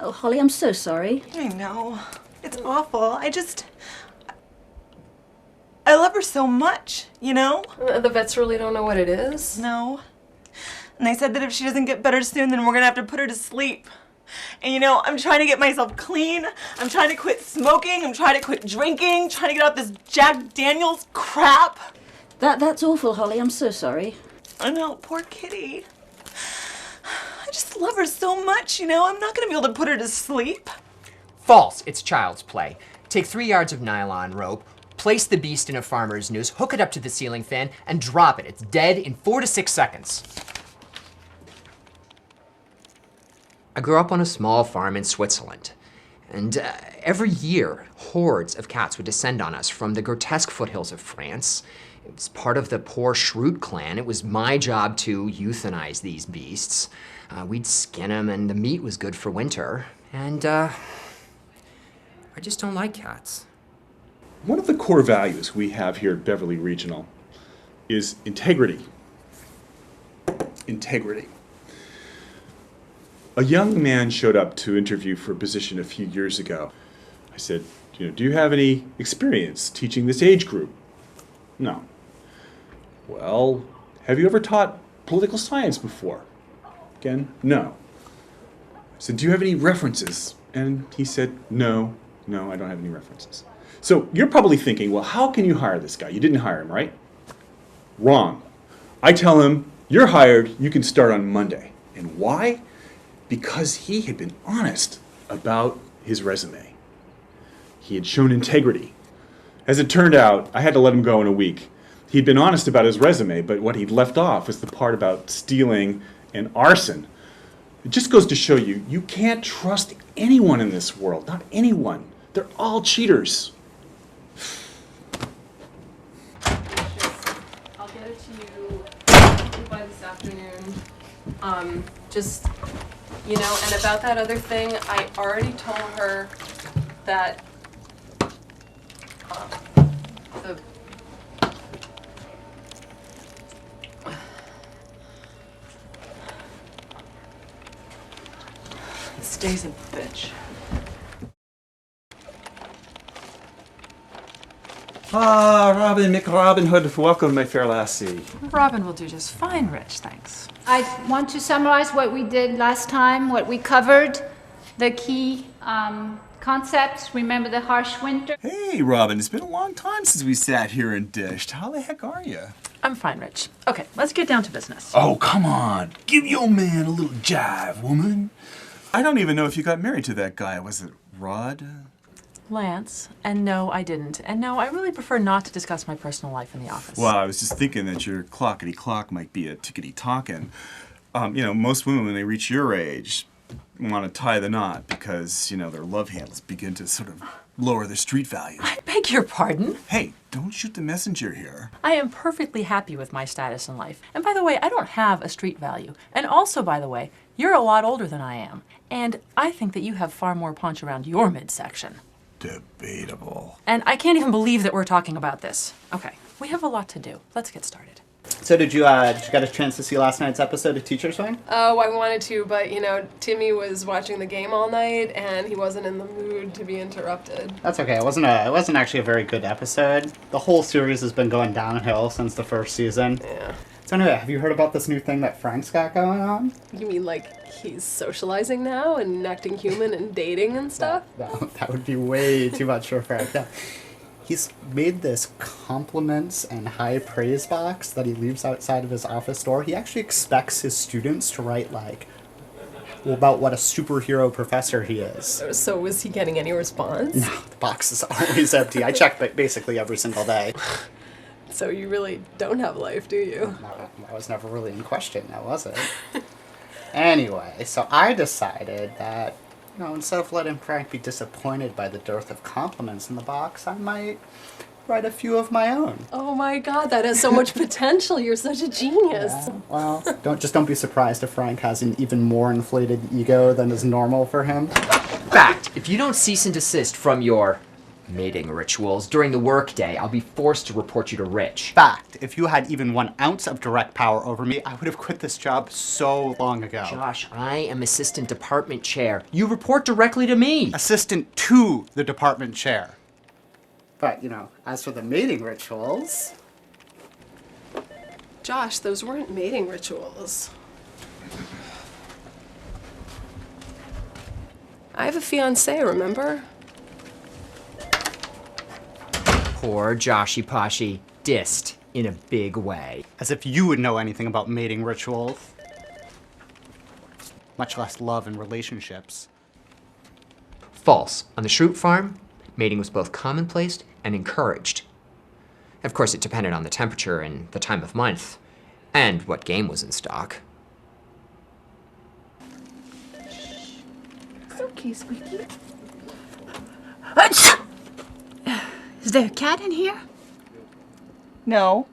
Oh, Holly, I'm so sorry. I know. It's awful. I love her so much, you know? The vets really don't know what it is? No. And they said that if she doesn't get better soon, then we're gonna have to put her to sleep. And you know, I'm trying to get myself clean. I'm trying to quit smoking. I'm trying to quit drinking. Trying to get off this Jack Daniels crap. That's awful, Holly. I'm so sorry. I know, poor kitty. I just love her so much, you know? I'm not gonna be able to put her to sleep. False. It's child's play. Take 3 yards of nylon rope, place the beast in a farmer's noose, hook it up to the ceiling fan, and drop it. It's dead in 4 to 6 seconds. I grew up on a small farm in Switzerland, and every year, hordes of cats would descend on us from the grotesque foothills of France. It was part of the poor Shrew clan. It was my job to euthanize these beasts. We'd skin them, and the meat was good for winter. And I just don't like cats. One of the core values we have here at Beverly Regional is integrity. Integrity. A young man showed up to interview for a position a few years ago. I said, do you have any experience teaching this age group? No. Well, have you ever taught political science before? Again, no. I said, do you have any references? And he said, no, I don't have any references. So you're probably thinking, well, how can you hire this guy? You didn't hire him, right? Wrong. I tell him, you're hired, you can start on Monday. And why? Because he had been honest about his resume. He had shown integrity. As it turned out, I had to let him go in a week. He'd been honest about his resume, but what he'd left off was the part about stealing and arson. It just goes to show you, you can't trust anyone in this world. Not anyone. They're all cheaters. I'll get it to you by this afternoon. Just, and about that other thing, I already told her that This day's a bitch. Robin, McRobin Hood, welcome, my fair lassie. Robin will do just fine, Rich, thanks. I want to summarize what we did last time, what we covered, the key concepts. Remember the harsh winter? Hey, Robin, it's been a long time since we sat here and dished. How the heck are you? I'm fine, Rich. Okay, let's get down to business. Oh, come on. Give your man a little jive, woman. I don't even know if you got married to that guy. Was it Rod? Lance. And no, I didn't. And no, I really prefer not to discuss my personal life in the office. Well, I was just thinking that your clockety-clock might be a tickety-talkin'. Most women, when they reach your age, want to tie the knot because, their love handles begin to sort of lower their street value. I beg your pardon? Hey, don't shoot the messenger here. I am perfectly happy with my status in life. And by the way, I don't have a street value. And also, by the way, you're a lot older than I am. And I think that you have far more punch around your midsection. Debatable. And I can't even believe that we're talking about this. Okay, we have a lot to do. Let's get started. So did you get a chance to see last night's episode of Teacher Swing? Oh, I wanted to, but, Timmy was watching the game all night, and he wasn't in the mood to be interrupted. That's okay. It wasn't actually a very good episode. The whole series has been going downhill since the first season. Yeah. So anyway, have you heard about this new thing that Frank's got going on? You mean, he's socializing now and acting human and dating and stuff? That would be way too much for Frank. Yeah. He's made this compliments and high praise box that he leaves outside of his office door. He actually expects his students to write, about what a superhero professor he is. So was he getting any response? No, the box is always empty. I check basically every single day. So you really don't have life, do you? No, that was never really in question, now was it? Anyway, so I decided that, instead of letting Frank be disappointed by the dearth of compliments in the box, I might write a few of my own. Oh my god, that has so much potential. You're such a genius. Yeah, well, don't be surprised if Frank has an even more inflated ego than is normal for him. Fact, if you don't cease and desist from your Mating rituals. During the workday, I'll be forced to report you to Rich. Fact, if you had even 1 ounce of direct power over me, I would have quit this job so long ago. Josh, I am assistant department chair. You report directly to me. Assistant to the department chair. But, you know, as for the mating rituals... Josh, those weren't mating rituals. I have a fiancé, remember? Poor Joshy Poshy, dissed in a big way. As if you would know anything about mating rituals. Much less love and relationships. False. On the Shroot farm, mating was both commonplace and encouraged. Of course, it depended on the temperature and the time of month, and what game was in stock. It's okay, Squeaky. Is there a cat in here? No.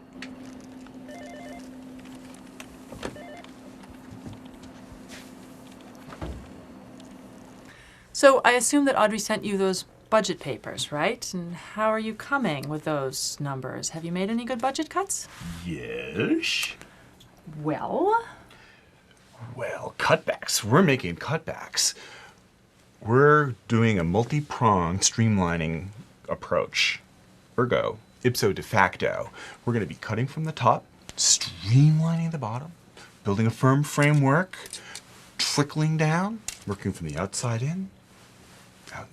So I assume that Audrey sent you those budget papers, right? And how are you coming with those numbers? Have you made any good budget cuts? Yes. Well? Well, cutbacks. We're making cutbacks. We're doing a multi-pronged streamlining approach. Ergo, ipso de facto. We're going to be cutting from the top, streamlining the bottom, building a firm framework, trickling down, working from the outside in,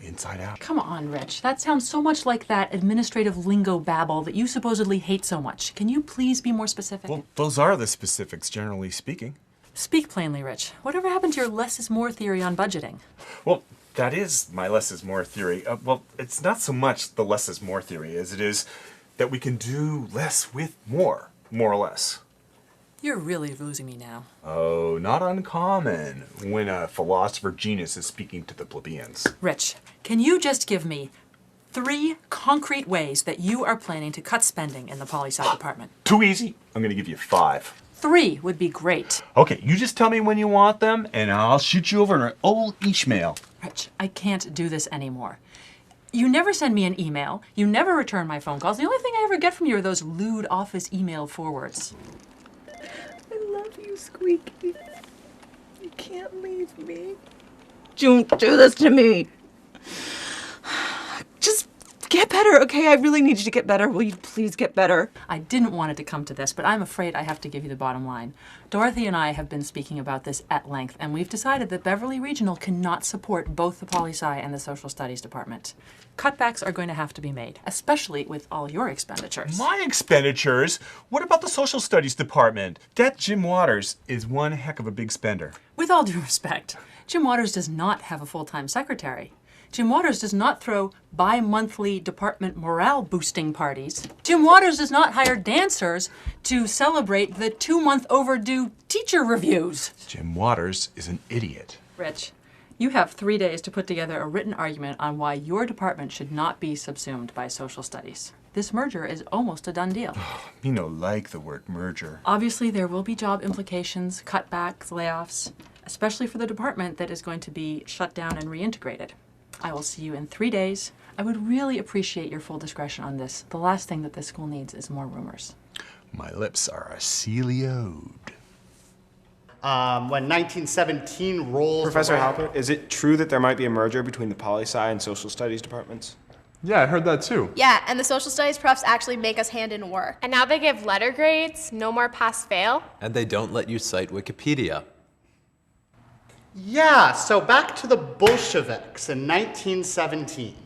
inside out. Come on, Rich. That sounds so much like that administrative lingo babble that you supposedly hate so much. Can you please be more specific? Well, those are the specifics, generally speaking. Speak plainly, Rich. Whatever happened to your less is more theory on budgeting? Well, that is my less is more theory. Well, it's not so much the less is more theory as it is that we can do less with more or less. You're really losing me now. Oh, not uncommon when a philosopher genius is speaking to the plebeians. Rich, can you just give me 3 concrete ways that you are planning to cut spending in the poli-sci department? Too easy. I'm going to give you 5. 3 would be great. Okay, you just tell me when you want them, and I'll shoot you over an old email. Rich, I can't do this anymore. You never send me an email. You never return my phone calls. The only thing I ever get from you are those lewd office email forwards. I love you, Squeaky. You can't leave me. Don't do this to me. Just get better, okay? I really need you to get better. Will you please get better? I didn't want it to come to this, but I'm afraid I have to give you the bottom line. Dorothy and I have been speaking about this at length, and we've decided that Beverly Regional cannot support both the poli-sci and the social studies department. Cutbacks are going to have to be made, especially with all your expenditures. My expenditures? What about the social studies department? That Jim Waters is one heck of a big spender. With all due respect, Jim Waters does not have a full-time secretary. Jim Waters does not throw bi-monthly department morale-boosting parties. Jim Waters does not hire dancers to celebrate the 2-month overdue teacher reviews. Jim Waters is an idiot. Rich, you have 3 days to put together a written argument on why your department should not be subsumed by social studies. This merger is almost a done deal. You know, like the word merger. Obviously, there will be job implications, cutbacks, layoffs, especially for the department that is going to be shut down and reintegrated. I will see you in 3 days. I would really appreciate your full discretion on this. The last thing that this school needs is more rumors. My lips are acelioed. When 1917 rolls... Professor around- Halpert, is it true that there might be a merger between the poli-sci and social studies departments? Yeah, I heard that too. Yeah, and the social studies profs actually make us hand in work. And now they give letter grades, no more pass-fail. And they don't let you cite Wikipedia. Yeah, so back to the Bolsheviks in 1917.